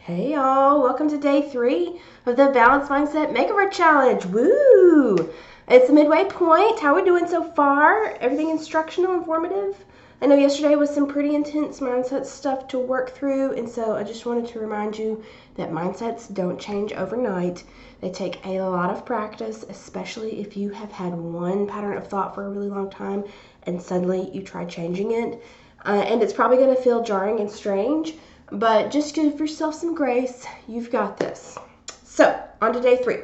Hey y'all, welcome to day 3 of the Balanced Mindset Makeover Challenge. Woo! It's the midway point. How are we doing so far? Everything instructional, informative? I know yesterday was some pretty intense mindset stuff to work through, and so I just wanted to remind you that mindsets don't change overnight. They take a lot of practice, especially if you have had one pattern of thought for a really long time and suddenly you try changing it. And it's probably going to feel jarring and strange. But just give yourself some grace. You've got this. So, on to day 3.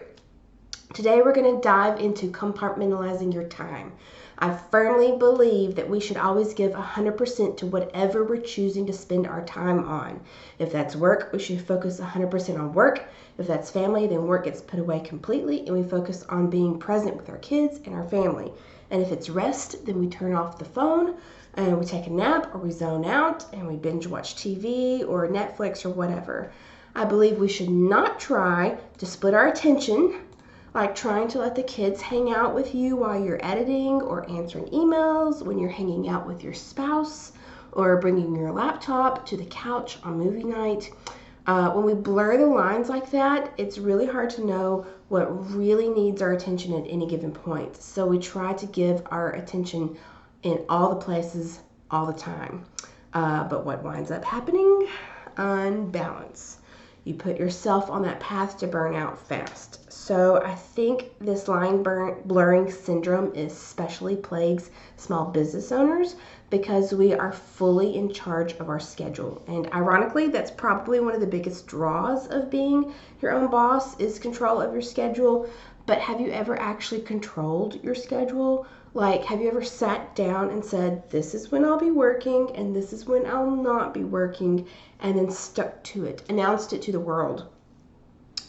Today we're going to dive into compartmentalizing your time. I firmly believe that we should always give 100% to whatever we're choosing to spend our time on. If that's work, we should focus 100% on work. If that's family, then work gets put away completely and we focus on being present with our kids and our family. And if it's rest, then we turn off the phone and we take a nap or we zone out and we binge watch TV or Netflix or whatever. I believe we should not try to split our attention, like trying to let the kids hang out with you while you're editing or answering emails, when you're hanging out with your spouse, or bringing your laptop to the couch on movie night. When we blur the lines like that, it's really hard to know what really needs our attention at any given point. So we try to give our attention in all the places all the time. But what winds up happening? Unbalance. You put yourself on that path to burnout fast. So I think this line blurring syndrome especially plagues small business owners because we are fully in charge of our schedule. And ironically, that's probably one of the biggest draws of being your own boss is control of your schedule. But have you ever actually controlled your schedule? Like, have you ever sat down and said, this is when I'll be working and this is when I'll not be working, and then stuck to it, announced it to the world?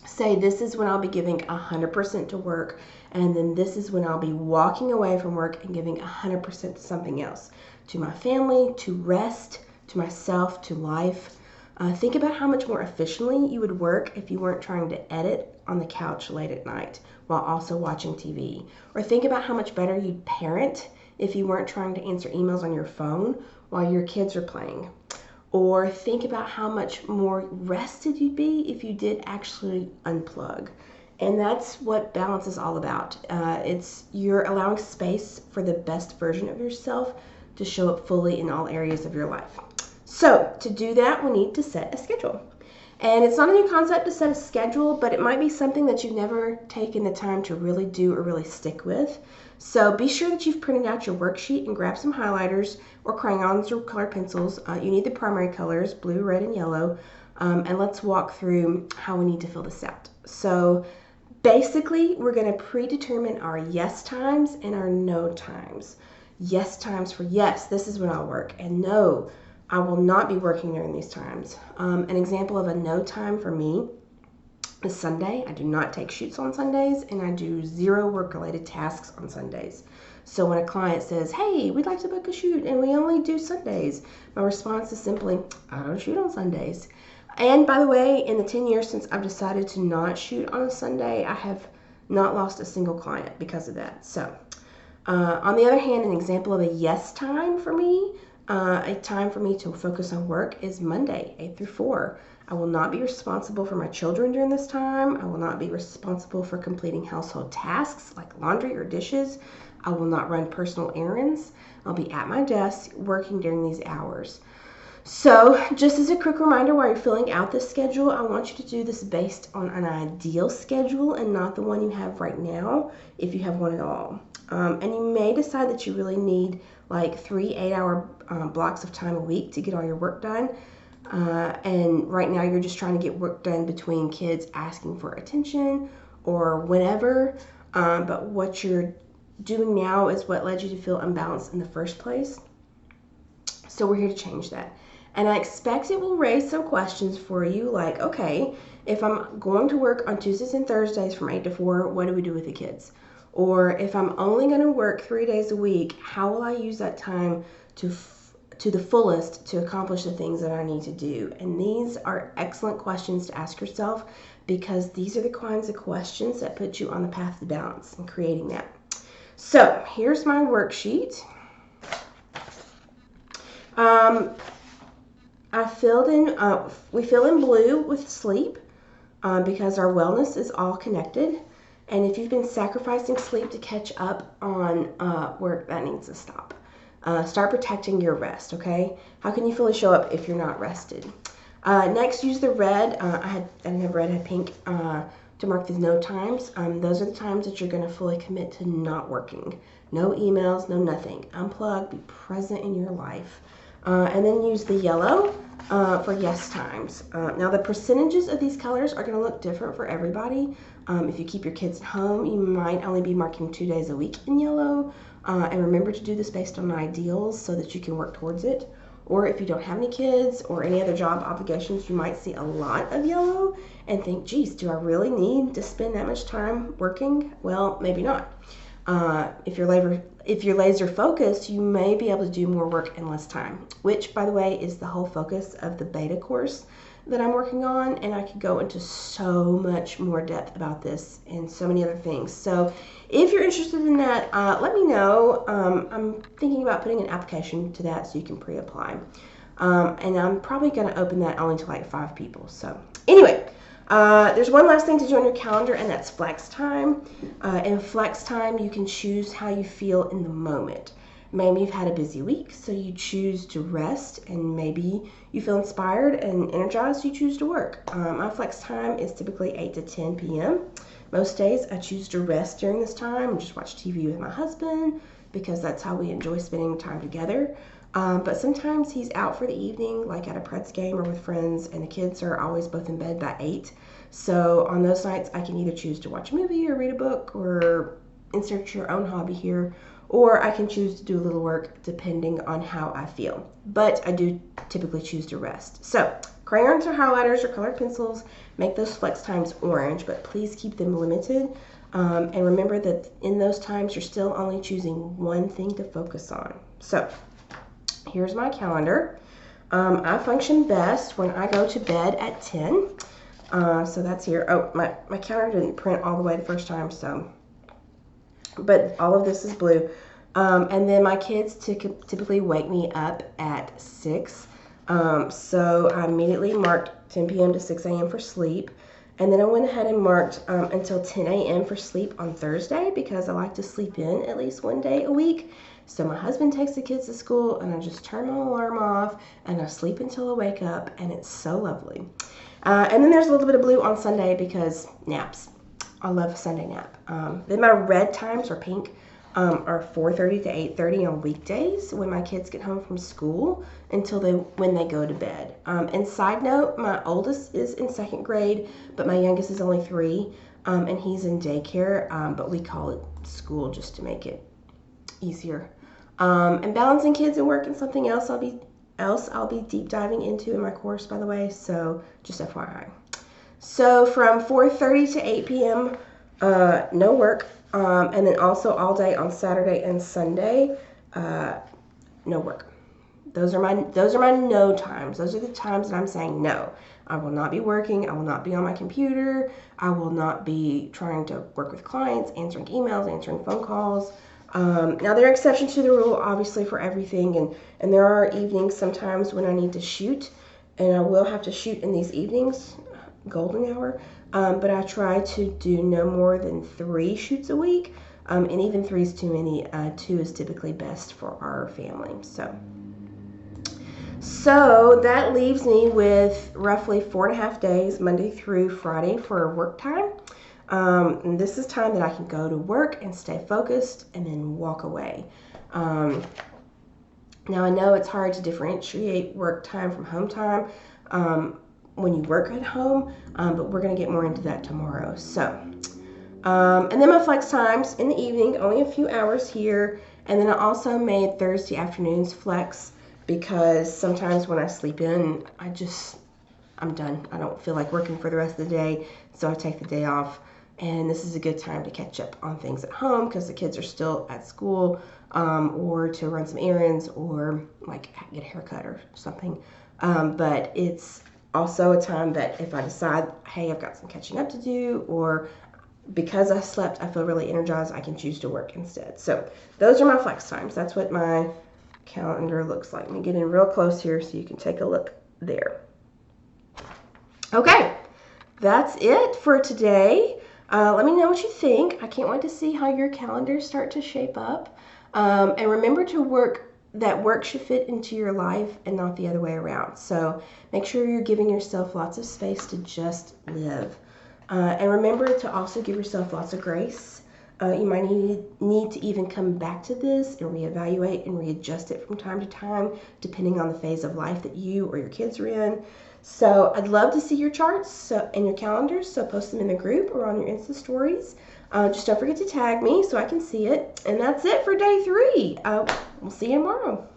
Say, this is when I'll be giving 100% to work, and then this is when I'll be walking away from work and giving 100% to something else, to my family, to rest, to myself, to life. Think about how much more efficiently you would work if you weren't trying to edit on the couch late at night while also watching TV. Or think about how much better you'd parent if you weren't trying to answer emails on your phone while your kids are playing. Or think about how much more rested you'd be if you did actually unplug. And that's what balance is all about. It's you're allowing space for the best version of yourself to show up fully in all areas of your life. So to do that, we need to set a schedule. And it's not a new concept to set a schedule, but it might be something that you've never taken the time to really do or really stick with. So be sure that you've printed out your worksheet and grab some highlighters or crayons or colored pencils. You need the primary colors, blue, red, and yellow. And let's walk through how we need to fill this out. So basically, we're going to predetermine our yes times and our no times. Yes times for yes, this is when I'll work, and no, I will not be working during these times. An example of a no time for me is Sunday. I do not take shoots on Sundays, and I do 0 work-related tasks on Sundays. So when a client says, hey, we'd like to book a shoot, and we only do Sundays, my response is simply, I don't shoot on Sundays. And by the way, in the 10 years since I've decided to not shoot on a Sunday, I have not lost a single client because of that. So on the other hand, an example of a yes time for me, a time for me to focus on work is Monday, 8 through 4. I will not be responsible for my children during this time. I will not be responsible for completing household tasks like laundry or dishes. I will not run personal errands. I'll be at my desk working during these hours. So just as a quick reminder while you're filling out this schedule, I want you to do this based on an ideal schedule and not the one you have right now, if you have one at all. And you may decide that you really need like 3 8-hour blocks of time a week to get all your work done. And right now you're just trying to get work done between kids asking for attention or whenever. But what you're doing now is what led you to feel unbalanced in the first place. So we're here to change that. And I expect it will raise some questions for you like, okay, if I'm going to work on Tuesdays and Thursdays from 8 to 4, what do we do with the kids? Or if I'm only going to work 3 days a week, how will I use that time to the fullest to accomplish the things that I need to do? And these are excellent questions to ask yourself because these are the kinds of questions that put you on the path to balance and creating that. So here's my worksheet. I filled in, we fill in blue with sleep because our wellness is all connected. And if you've been sacrificing sleep to catch up on work, that needs to stop. Start protecting your rest, okay? How can you fully show up if you're not rested? Next, use the red. I didn't have red, I had pink to mark the no times. Those are the times that you're going to fully commit to not working. No emails, no nothing. Unplug, be present in your life. And then use the yellow for yes times. Now the percentages of these colors are going to look different for everybody. If you keep your kids at home, you might only be marking 2 days a week in yellow. And remember to do this based on ideals so that you can work towards it. Or if you don't have any kids or any other job obligations, you might see a lot of yellow and think, geez, do I really need to spend that much time working? Well, maybe not. If you're laser focused, you may be able to do more work in less time, which, by the way, is the whole focus of the beta course that I'm working on, and I could go into so much more depth about this and so many other things. So if you're interested in that, let me know. I'm thinking about putting an application to that so you can pre-apply. And I'm probably going to open that only to like 5 people. So anyway, there's one last thing to do on your calendar, and that's flex time. In flex time, you can choose how you feel in the moment. Maybe you've had a busy week, so you choose to rest, and maybe you feel inspired and energized, so you choose to work. My flex time is typically 8 to 10 p.m. Most days I choose to rest during this time and just watch TV with my husband because that's how we enjoy spending time together. But sometimes he's out for the evening, like at a Preds game or with friends, and the kids are always both in bed by 8. So on those nights, I can either choose to watch a movie or read a book or insert your own hobby here, or I can choose to do a little work depending on how I feel. But I do typically choose to rest. So crayons or highlighters or colored pencils, make those flex times orange, but please keep them limited. And remember that in those times, you're still only choosing one thing to focus on. So here's my calendar. I function best when I go to bed at 10. So that's here. Oh, my calendar didn't print all the way the first time, so. But all of this is blue. And then my kids typically wake me up at 6. So I immediately marked 10 p.m. to 6 a.m. for sleep. And then I went ahead and marked until 10 a.m. for sleep on Thursday because I like to sleep in at least one day a week. So my husband takes the kids to school and I just turn my alarm off and I sleep until I wake up, and it's so lovely. And then there's a little bit of blue on Sunday because naps. I love a Sunday nap. Then my red times are pink. Are 4:30 to 8:30 on weekdays when my kids get home from school until when they go to bed. And side note, my oldest is in 2nd grade, but my youngest is only 3, and he's in daycare, but we call it school just to make it easier. And balancing kids and work and something else I'll be deep diving into in my course, by the way, so just FYI. So from 4:30 to 8 p.m., no work. And then also all day on Saturday and Sunday, no work. Those are my no times. Those are the times that I'm saying no. I will not be working. I will not be on my computer. I will not be trying to work with clients, answering emails, answering phone calls. Now there are exceptions to the rule, obviously, for everything, and there are evenings sometimes when I need to shoot, and I will have to shoot in these evenings, golden hour. But I try to do no more than 3 shoots a week, and even 3 is too many. 2 is typically best for our family. So that leaves me with roughly 4.5 days, Monday through Friday, for work time. And this is time that I can go to work and stay focused and then walk away. Now I know it's hard to differentiate work time from home time when you work at home, but we're going to get more into that tomorrow. So, and then my flex times in the evening, only a few hours here. And then I also made Thursday afternoons flex because sometimes when I sleep in, I'm done. I don't feel like working for the rest of the day, so I take the day off. And this is a good time to catch up on things at home because the kids are still at school, or to run some errands or like get a haircut or something. But it's also a time that if I decide, hey, I've got some catching up to do, or because I slept, I feel really energized, I can choose to work instead. So those are my flex times. That's what my calendar looks like. Let me get in real close here so you can take a look there. Okay, that's it for today. Let me know what you think. I can't wait to see how your calendars start to shape up. And remember to work should fit into your life and not the other way around. So make sure you're giving yourself lots of space to just live. And remember to also give yourself lots of grace. You might need to even come back to this and reevaluate and readjust it from time to time, depending on the phase of life that you or your kids are in. So I'd love to see your charts and your calendars, so post them in the group or on your Insta stories. Just don't forget to tag me so I can see it. And that's it for day 3. We'll see you tomorrow.